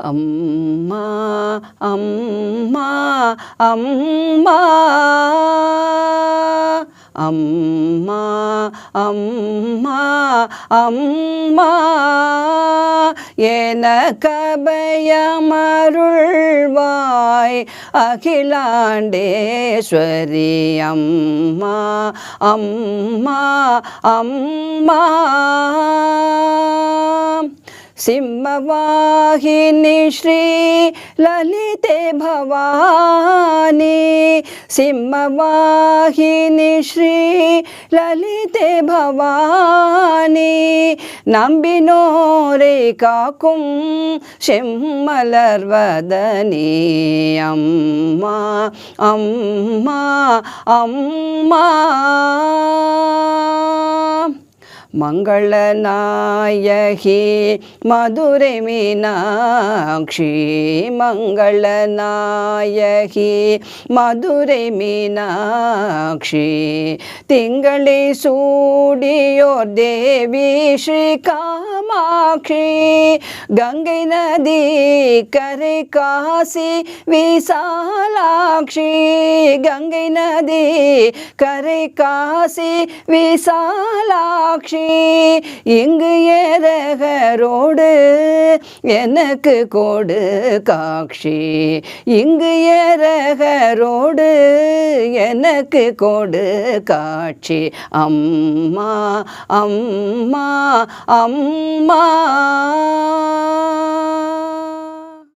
அம்மா அம்மா அம்மா அம்மா அம்மா அம்மா எனக்கபயமருள்வாய் அகிலாண்டேஸ்வரி அம்மா அம்மா அம்மா सिंहवाहिनी श्री ललिते भवानी सिंहवाहिनी श्री ललिते भवानी नம்பினோரை காக்கும் செம்மலர்வதனி அம்மா அம்மா அம்மா மங்களநாயகி மதுரை மீனாட்சி மங்களநாயகி மதுரை மீனாட்சி திங்களை சூடியோர் தேவி ஸ்ரீ காமாட்சி கங்கை நதி கரை காசி விசாலாட்சி கங்கை நதி கரை காசி விசாலாட்சி இங்கு ஏரகரோடு எனக்கு கோடு காட்சி இங்கு ஏரகரோடு எனக்கு கோடு காட்சி அம்மா அம்மா அம்மா